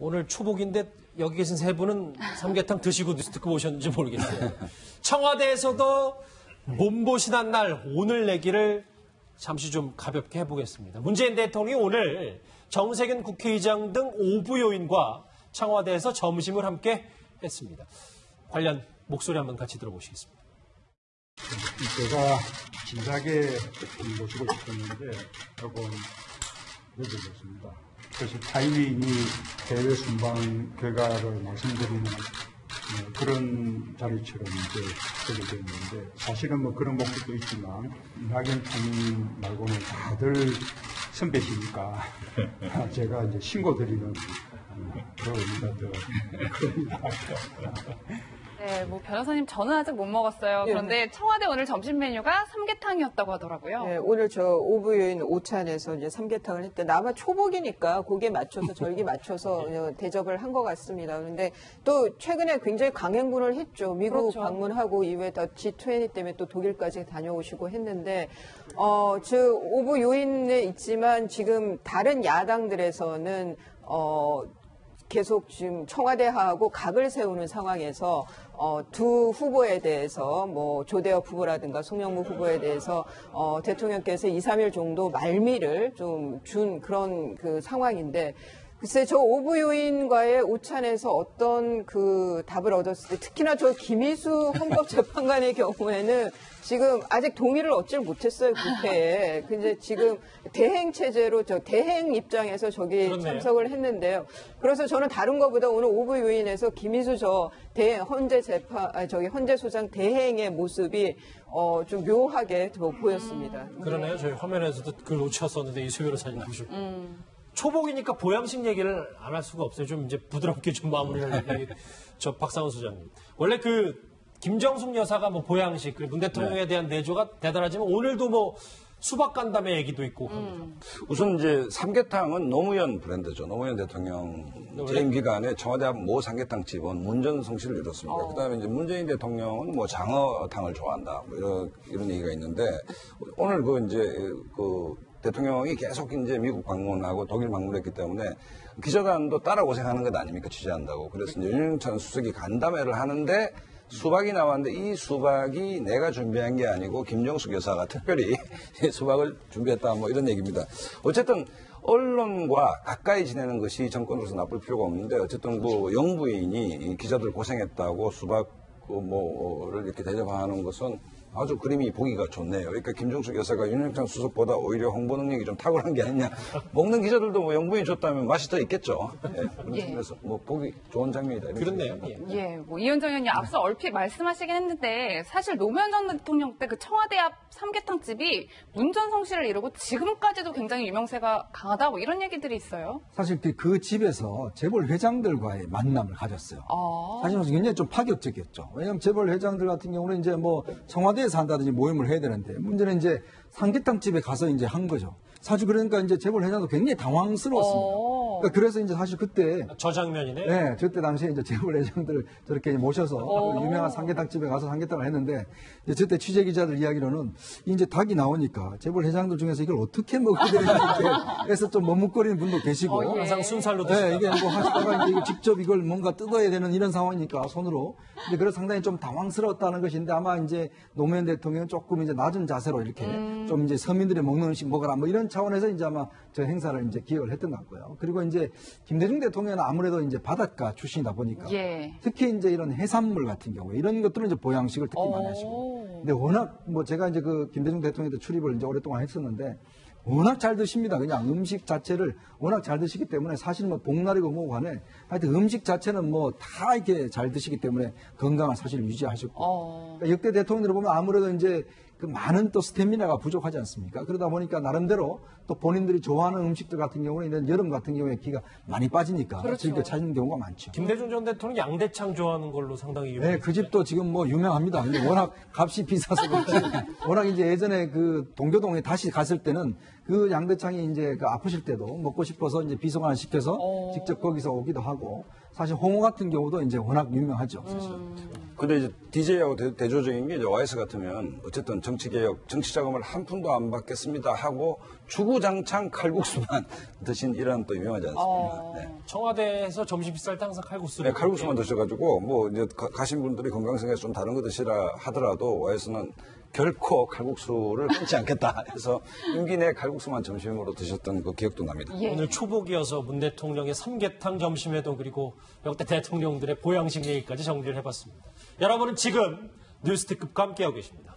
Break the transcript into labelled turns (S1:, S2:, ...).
S1: 오늘 초복인데 여기 계신 세 분은 삼계탕 드시고 뉴스 듣고 오셨는지 모르겠어요. 청와대에서도 몸보신한 날 오늘 얘기를 잠시 좀 가볍게 해보겠습니다. 문재인 대통령이 오늘 정세균 국회의장 등 5부 요인과 청와대에서 점심을 함께 했습니다. 관련 목소리 한번 같이 들어보시겠습니다.
S2: 제가 진작에 모시고 싶었는데 조금 늦어졌습니다. 그래서 타이밍이 대외 순방 결과를 말씀드리는 그런 자리처럼 이제 되게 됐는데 사실은 뭐 그런 목적도 있지만 이낙연 말고는 다들 선배시니까 제가 이제 신고드리는 그런 의미가 더
S3: 네, 뭐 변호사님 저는 아직 못 먹었어요. 그런데 청와대 오늘 점심 메뉴가 삼계탕이었다고 하더라고요.
S4: 네, 오늘 저 오부요인 오찬에서 이제 삼계탕을 했는데 아마 초복이니까 거기에 맞춰서 절기 맞춰서 대접을 한 것 같습니다. 그런데 또 최근에 굉장히 강행군을 했죠. 미국
S3: 그렇죠.
S4: 방문하고 이후에 더 G20 때문에 또 독일까지 다녀오시고 했는데 즉 오부요인에 있지만 지금 다른 야당들에서는 계속 지금 청와대하고 각을 세우는 상황에서 두 후보에 대해서 뭐 조대엽 후보라든가 송영무 후보에 대해서 대통령께서 2, 3일 정도 말미를 좀 준 그런 그 상황인데 글쎄 저 오부요인과의 오찬에서 어떤 그 답을 얻었을 때 특히나 저 김희수 헌법재판관의 경우에는 지금 아직 동의를 얻질 못했어요 국회에. 근데 지금 대행 체제로 저 대행 입장에서 저기
S1: 그렇네요.
S4: 참석을 했는데요. 그래서 저는 다른 것보다 오늘 오부요인에서 김희수 저 헌재 소장 대행의 모습이 좀 묘하게 보였습니다.
S1: 그러네요. 저희 화면에서도 그걸 놓쳤었는데 이수 변호사님 보시고. 초복이니까 보양식 얘기를 안 할 수가 없어요. 좀 이제 부드럽게 좀 마무리를 얘기. 저 박상훈 소장님. 원래 그 김정숙 여사가 뭐 보양식, 그리고 문 대통령에 대한 내조가 대단하지만 오늘도 뭐 수박 간담회 얘기도 있고.
S5: 우선 이제 삼계탕은 노무현 브랜드죠. 노무현 대통령 재임 기간에 청와대 앞 모 삼계탕 집은 문전성시를 이뤘습니다. 그다음에 이제 문재인 대통령은 뭐 장어탕을 좋아한다. 뭐 이런 얘기가 있는데 오늘 그 대통령이 계속 이제 미국 방문하고 독일 방문했기 때문에 기자단도 따라 고생하는 것 아닙니까? 취재한다고. 그래서 이제 윤영찬 수석이 간담회를 하는데 수박이 나왔는데 이 수박이 내가 준비한 게 아니고 김정숙 여사가 특별히 수박을 준비했다 뭐 이런 얘기입니다. 어쨌든 언론과 가까이 지내는 것이 정권으로서 나쁠 필요가 없는데 어쨌든 그 영부인이 기자들 고생했다고 수박 뭐를 이렇게 대접하는 것은 아주 그림이 보기가 좋네요. 그러니까 김정숙 여사가 윤영찬 수석보다 오히려 홍보 능력이 좀 탁월한 게 아니냐. 먹는 기자들도 뭐 영부인 줬다면 맛이 더 있겠죠. 그래서 뭐 보기 좋은 장면이다.
S1: 그렇네요.
S3: 예, 뭐 이현정 의원님 앞서 얼핏 말씀하시긴 했는데 사실 노무현 전 대통령 때 그 청와대 앞 삼계탕 집이 문전성시를 이루고 지금까지도 굉장히 유명세가 강하다 뭐 이런 얘기들이 있어요.
S6: 사실 그 집에서 재벌 회장들과의 만남을 가졌어요. 사실 굉장히 좀 파격적이었죠. 왜냐하면 재벌 회장들 같은 경우는 이제 뭐 청와대에서 한다든지 모임을 해야 되는데 문제는 이제 삼계탕 집에 가서 이제 한 거죠. 사실 그러니까 이제 재벌 회장도 굉장히 당황스러웠습니다. 그러니까 그래서 이제 사실 그때
S1: 저 장면이네.
S6: 네, 저때 당시에 이제 재벌 회장들을 저렇게 모셔서 유명한 삼계탕 집에 가서 삼계탕을 했는데 이제 저때 취재 기자들 이야기로는 이제 닭이 나오니까 재벌 회장들 중에서 이걸 어떻게 먹어야 되는지 해서 좀 머뭇거리는 분도 계시고
S1: 항상 순살로 드시다.
S6: 네, 이게 뭐 하시다가 이제 직접 이걸 뭔가 뜯어야 되는 이런 상황이니까 손으로 이제 그래서 상당히 좀 당황스러웠다는 것인데 아마 이제 노무현 대통령은 조금 이제 낮은 자세로 이렇게 좀 이제 서민들이 먹는 음식 먹어라 뭐 이런 차원에서 이제 아마 저 행사를 이제 기획을 했던 것 같고요. 그리고 이제 김대중 대통령은 아무래도 이제 바닷가 출신이다 보니까 특히 이제 이런 해산물 같은 경우에 이런 것들은 이제 보양식을 특히 많이 하시고 근데 워낙 뭐 제가 이제 그 김대중 대통령도 출입을 이제 오랫동안 했었는데 워낙 잘 드십니다. 그냥 음식 자체를 워낙 잘 드시기 때문에 사실 뭐 복날이고 뭐고 간에 하여튼 음식 자체는 뭐 다 이렇게 잘 드시기 때문에 건강을 사실 유지하셨고 그러니까 역대 대통령들을 보면 아무래도 이제 그 많은 또 스태미나가 부족하지 않습니까? 그러다 보니까 나름대로 또 본인들이 좋아하는 음식들 같은 경우는 이런 여름 같은 경우에 기가 많이 빠지니까 즐겨 찾는 경우가 많죠.
S1: 김대중 전 대통령 양대창 좋아하는 걸로 상당히 유명해요.
S6: 네, 그 집도 지금 뭐 유명합니다. 근데 워낙 값이 비싸서 그렇지. 워낙 이제 예전에 그 동교동에 다시 갔을 때는 그 양대창이 이제 그 아프실 때도 먹고 싶어서 이제 비송환 시켜서 직접 거기서 오기도 하고 사실 홍어 같은 경우도 이제 워낙 유명하죠, 사실.
S5: 근데 이제 DJ하고 대조적인 게 이제 OS 같으면 어쨌든 정치개혁, 정치 자금을 한 푼도 안 받겠습니다 하고 주구장창 칼국수만 드신 이런 또 유명하지 않습니까? 네.
S1: 청와대에서 점심 식사할 때 항상 칼국수를
S5: 네, 칼국수만 드셔가지고 뭐 이제 가신 분들이 건강생각에서 좀 다른 거 드시라 하더라도 와이스는 결코 칼국수를 끊지 않겠다 해서 임기 내 칼국수만 점심으로 드셨던 그 기억도 납니다.
S3: 예.
S1: 오늘 초복이어서 문 대통령의 삼계탕 점심회동 그리고 역대 대통령들의 보양식 얘기까지 정리를 해봤습니다. 여러분은 지금 뉴스특급과 함께하고 계십니다.